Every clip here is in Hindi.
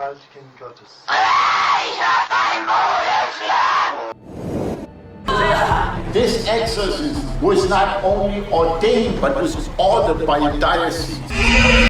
Als Kind Gottes. This exorcism was not only ordained but was ordered by a diocese.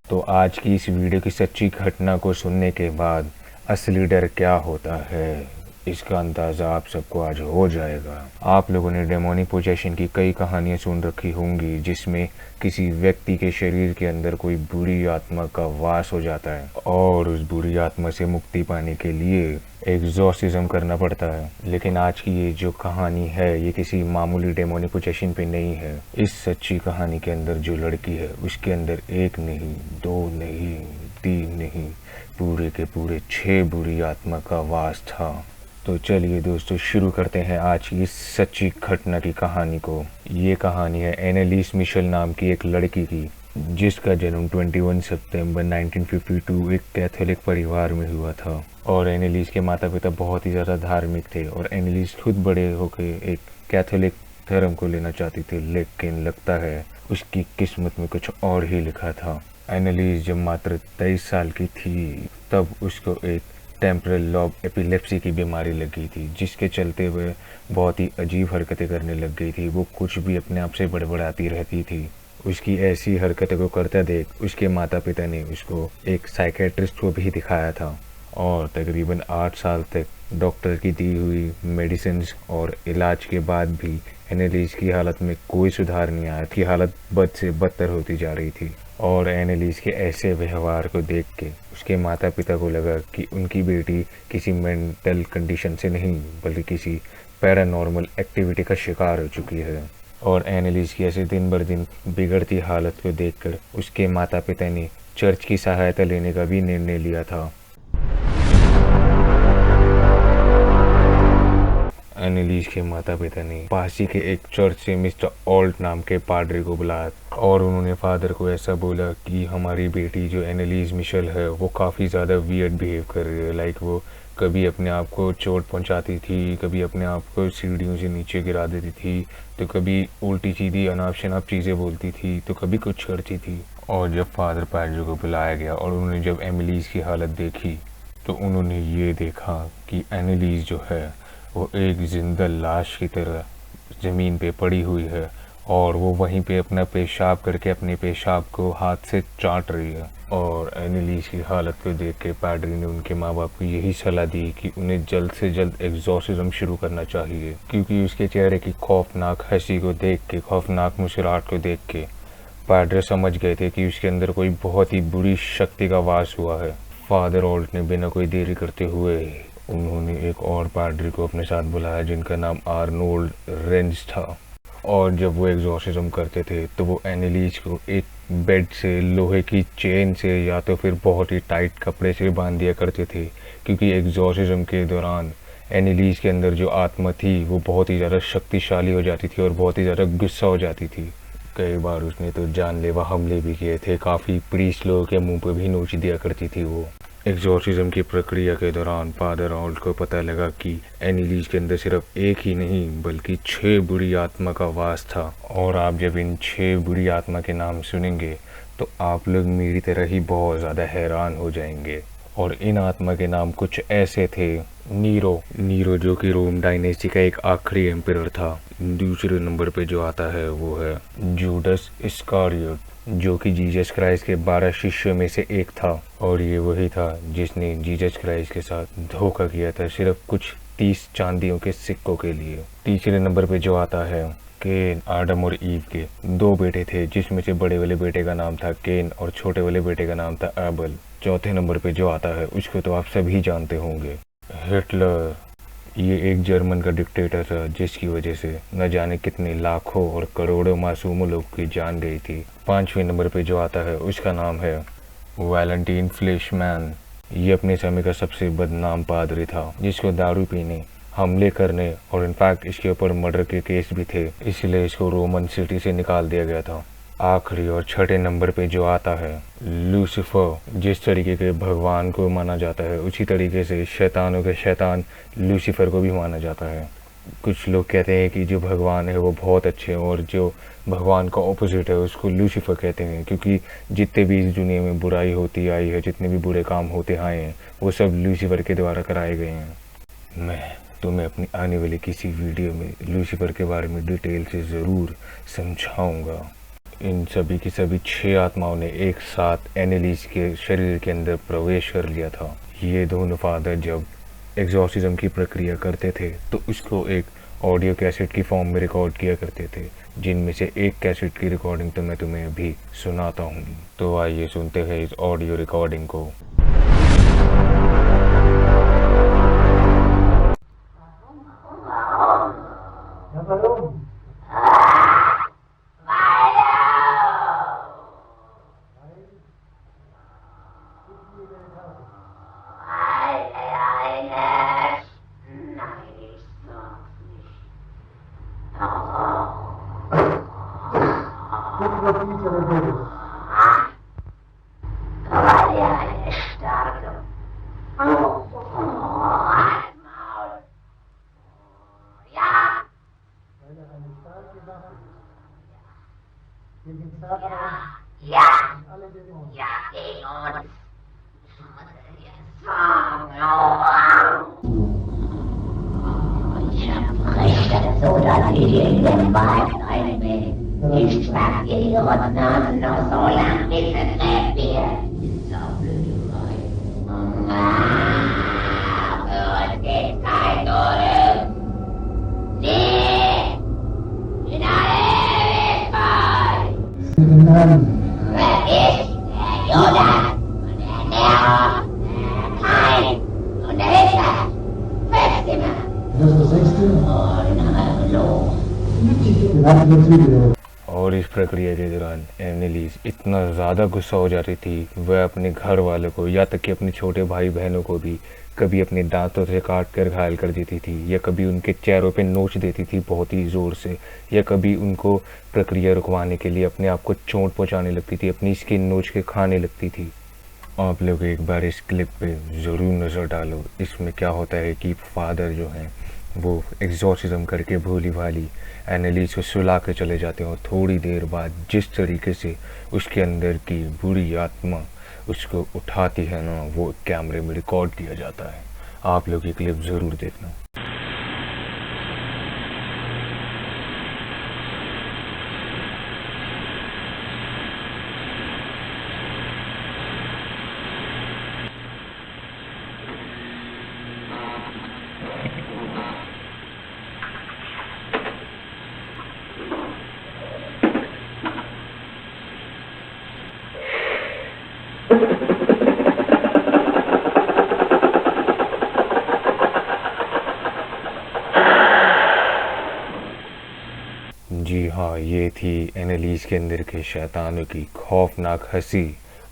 तो आज की इस वीडियो की सच्ची घटना को सुनने के बाद असली डर क्या होता है इसका अंदाज़ा आप सबको आज हो जाएगा। आप लोगों ने डेमोनिक पोजेशन की कई कहानियां सुन रखी होंगी जिसमें किसी व्यक्ति के शरीर के अंदर कोई बुरी आत्मा का वास हो जाता है और उस बुरी आत्मा से मुक्ति पाने के लिए एग्जॉर्सिज्म करना पड़ता है। लेकिन आज की ये जो कहानी है ये किसी मामूली डेमोनिक पोजेशन पे नहीं है। इस सच्ची कहानी के अंदर जो लड़की है उसके अंदर एक नहीं, दो नहीं, तीन नहीं, पूरे के पूरे 6 बुरी आत्मा का वास था। तो चलिए दोस्तों शुरू करते हैं आज की इस सच्ची घटना की कहानी को। ये कहानी है एनालिस मिशेल नाम की एक लड़की की जिसका जन्म 21 सितंबर 1952 एक कैथोलिक परिवार में हुआ था। और एनालिस के माता पिता बहुत ही ज़्यादा धार्मिक थे और एनालिस खुद बड़े होकर एक कैथोलिक धर्म को लेना चाहती थी, लेकिन लगता है उसकी किस्मत में कुछ और ही लिखा था। एनालिस जब मात्र 23 साल की थी तब उसको एक टेम्परल लॉब एपिलेप्सी की बीमारी लगी थी जिसके चलते हुए बहुत ही अजीब हरकतें करने लग गई थी। वो कुछ भी अपने आप से बड़बड़ाती रहती थी। उसकी ऐसी हरकतों को करता देख उसके माता पिता ने उसको एक साइकेट्रिस्ट को भी दिखाया था और तकरीबन 8 साल तक डॉक्टर की दी हुई मेडिसिन और इलाज के बाद भी एनालिस की हालत में कोई सुधार नहीं आया। की हालत बद से बदतर होती जा रही थी और एनालिस के ऐसे व्यवहार को देख के उसके माता पिता को लगा कि उनकी बेटी किसी मेंटल कंडीशन से नहीं बल्कि किसी पैरानॉर्मल एक्टिविटी का शिकार हो चुकी है। और एनालिस की ऐसे दिन बर दिन बिगड़ती हालत को देखकर उसके माता पिता ने चर्च की सहायता लेने का भी निर्णय लिया था। एनालिस के माता पिता ने पास ही के एक चर्च से मिस्टर ऑल्ट नाम के पादरी को बुलाया और उन्होंने फादर को ऐसा बोला कि हमारी बेटी जो एनालिस मिशेल है वो काफ़ी ज़्यादा वियर्ड बिहेव कर रही है। लाइक वो कभी अपने आप को चोट पहुंचाती थी, कभी अपने आप को सीढ़ियों से नीचे गिरा देती थी, तो कभी उल्टी सीधी अनाप शनाप चीज़ें बोलती थी, तो कभी कुछ करती थी। और जब फादर पादरी को बुलाया गया और उन्होंने जब एनालिस की हालत देखी तो उन्होंने ये देखा कि एनालिस जो है वो एक जिंदा लाश की तरह ज़मीन पे पड़ी हुई है और वो वहीं पे अपना पेशाब करके अपने पेशाब को हाथ से चाट रही है। और एनालिस की हालत को देख के पादरी ने उनके माँ बाप को यही सलाह दी कि उन्हें जल्द से जल्द एग्जॉर्सिज्म शुरू करना चाहिए क्योंकि उसके चेहरे की खौफनाक हंसी को देख के, खौफनाक मुस्कुराहट को देख के पादरी समझ गए थे कि उसके अंदर कोई बहुत ही बुरी शक्ति का वास हुआ है। फादर ऑल्ट ने बिना कोई देरी करते हुए उन्होंने एक और पादरी को अपने साथ बुलाया जिनका नाम आर्नोल्ड रेंज था। और जब वो एग्जॉर्सिज्म करते थे तो वो एनालिस को एक बेड से लोहे की चेन से या तो फिर बहुत ही टाइट कपड़े से बांध दिया करते थे क्योंकि एग्जॉर्सिज्म के दौरान एनालिस के अंदर जो आत्मा थी वो बहुत ही ज़्यादा शक्तिशाली हो जाती थी और बहुत ही ज़्यादा गुस्सा हो जाती थी। कई बार उसने तो जानलेवा हमले भी किए थे, काफ़ी प्रीस्ट लोगों के मुंह पे भी नोच दिया करती थी वो। एग्जॉर्सिज्म की प्रक्रिया के दौरान फादर ऑल्ट को पता लगा कि एनालिस के अंदर सिर्फ एक ही नहीं बल्कि 6 बुरी आत्मा का वास था। और आप जब इन 6 बुरी आत्मा के नाम सुनेंगे तो आप लोग मेरी तरह ही बहुत ज़्यादा हैरान हो जाएंगे। और इन आत्मा के नाम कुछ ऐसे थे। नीरो जो कि रोम डायनेस्टी का एक आखिरी एम्परर था। दूसरे नंबर पे जो आता है वो है जूडस इस्कारियोट जो कि जीसस क्राइस्ट के 12 शिष्यों में से एक था और ये वही था जिसने जीसस क्राइस्ट के साथ धोखा किया था सिर्फ कुछ 30 चांदियों के सिक्कों के लिए। तीसरे नंबर पे जो आता है केन, आदम और ईव के 2 बेटे थे जिसमें से बड़े वाले बेटे का नाम था केन और छोटे वाले बेटे का नाम था एबल। चौथे नंबर पे जो आता है उसको तो आप सभी जानते होंगे, हिटलर। ये एक जर्मन का डिक्टेटर था जिसकी वजह से न जाने कितने लाखों और करोड़ों मासूम लोगों की जान गई थी। 5वें नंबर पे जो आता है उसका नाम है वैलेंटाइन फ्लेशमैन। ये अपने समय का सबसे बदनाम पादरी था जिसको दारू पीने, हमले करने और इनफैक्ट इसके ऊपर मर्डर के केस भी थे, इसलिए इसको रोमन सिटी से निकाल दिया गया था। आखिरी और 6ठे नंबर पे जो आता है लूसीफर। जिस तरीके के भगवान को माना जाता है उसी तरीके से शैतानों के शैतान लूसीफर को भी माना जाता है। कुछ लोग कहते हैं कि जो भगवान है वो बहुत अच्छे हैं और जो भगवान का ऑपोजिट है उसको लूसीफर कहते हैं, क्योंकि जितने भी इस दुनिया में बुराई होती आई है, जितने भी बुरे काम होते आए हैं, वो सब लूसीफर के द्वारा कराए गए हैं। मैं तुम्हें अपनी आने वाली किसी वीडियो में लूसीफर के बारे में डिटेल से ज़रूर समझाऊंगा। इन सभी की सभी 6 आत्माओं ने एक साथ एनालिस के शरीर के अंदर प्रवेश कर लिया था। ये दोनों फादर जब एग्जॉर्सिज्म की प्रक्रिया करते थे तो उसको एक ऑडियो कैसेट की फॉर्म में रिकॉर्ड किया करते थे, जिनमें से एक कैसेट की रिकॉर्डिंग तो मैं तुम्हें अभी सुनाता हूँ। तो आइए सुनते हैं इस ऑडियो रिकॉर्डिंग को। और इस प्रक्रिया के दौरान एनालिस इतना ज़्यादा गुस्सा हो जाती थी, वह अपने घर वालों को या तक कि अपने छोटे भाई बहनों को भी कभी अपने दांतों से काट कर घायल कर देती थी, या कभी उनके चेहरों पे नोच देती थी बहुत ही ज़ोर से, या कभी उनको प्रक्रिया रुकवाने के लिए अपने आप को चोट पहुंचाने लगती थी, अपनी स्किन नोच के खाने लगती थी। आप लोग एक बार इस क्लिप पे ज़रूर नज़र डालो। इसमें क्या होता है कि फादर जो हैं वो एग्जॉर्सिज्म करके भोली भाली एनालिस को सुला के चले जाते हैं, और थोड़ी देर बाद जिस तरीके से उसके अंदर की बुरी आत्मा उसको उठाती है ना, वो कैमरे में रिकॉर्ड किया जाता है। आप लोग ये क्लिप ज़रूर देखना। जी हाँ, ये थी एनालिस के अंदर के शैतानों की खौफनाक हंसी।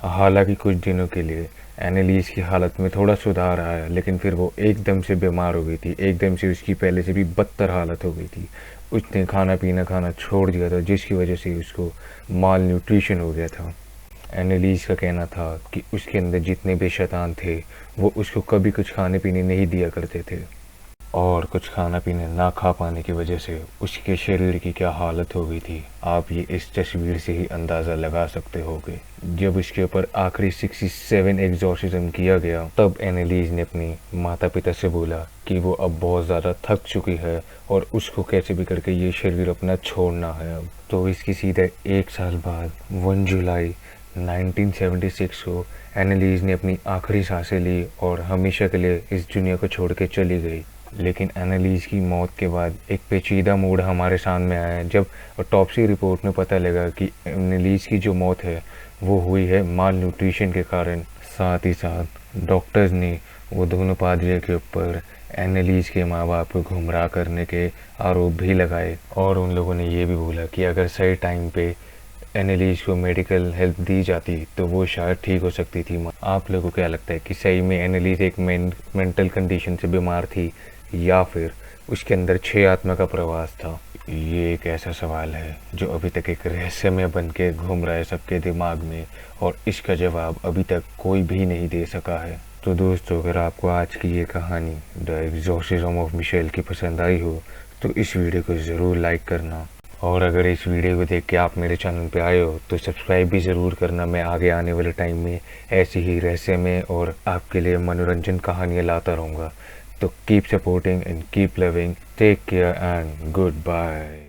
हालांकि कुछ दिनों के लिए एनालिस की हालत में थोड़ा सुधार आया, लेकिन फिर वो एकदम से बीमार हो गई थी, एकदम से उसकी पहले से भी बदतर हालत हो गई थी। उसने खाना पीना खाना छोड़ दिया था, जिसकी वजह से उसको माल न्यूट्रिशन हो गया था। एनालिस का कहना था कि उसके अंदर जितने भी शैतान थे वो उसको कभी कुछ खाने पीने नहीं दिया करते थे, और कुछ खाना पीने ना खा पाने की वजह से उसके शरीर की क्या हालत हो गई थी, आप ये इस तस्वीर से ही अंदाज़ा लगा सकते होगे। जब उसके ऊपर आखिरी 67 एग्जॉर्सिज्म किया गया, तब एनालिस ने अपनी माता पिता से बोला कि वो अब बहुत ज़्यादा थक चुकी है और उसको कैसे भी करके ये शरीर अपना छोड़ना है अब। तो इसकी सीधे 1 साल बाद 1 जुलाई 1976 को एनालिस ने अपनी आखिरी सांसें ली और हमेशा के लिए इस दुनिया को छोड़ के चली गई। लेकिन एनालिस की मौत के बाद एक पेचीदा मोड़ हमारे सामने आया है, जब ऑटोप्सी रिपोर्ट में पता लगा कि एनालिस की जो मौत है वो हुई है माल न्यूट्रिशन के कारण। साथ ही साथ डॉक्टर्स ने वो दोनों पादरियों के ऊपर एनालिस के माँ बाप को गुमराह करने के आरोप भी लगाए, और उन लोगों ने ये भी बोला कि अगर सही टाइम पे एनालिस को मेडिकल हेल्प दी जाती तो वो शायद ठीक हो सकती थी। आप लोगों को क्या लगता है कि सही में एनालिस एक मेंटल कंडीशन से बीमार थी, या फिर उसके अंदर 6 आत्मा का प्रवास था? ये एक ऐसा सवाल है जो अभी तक एक रहस्यमय बन के घूम रहा है सबके दिमाग में, और इसका जवाब अभी तक कोई भी नहीं दे सका है। तो दोस्तों, अगर आपको आज की ये कहानी द एग्जॉर्सिज्म ऑफ मिशेल की पसंद आई हो तो इस वीडियो को ज़रूर लाइक करना। और अगर इस वीडियो को देख के आप मेरे चैनल पे आए हो तो सब्सक्राइब भी ज़रूर करना। मैं आगे आने वाले टाइम में ऐसी ही रहस्यमय और आपके लिए मनोरंजन कहानियाँ लाता रहूँगा। तो keep supporting and keep loving, take care and good bye.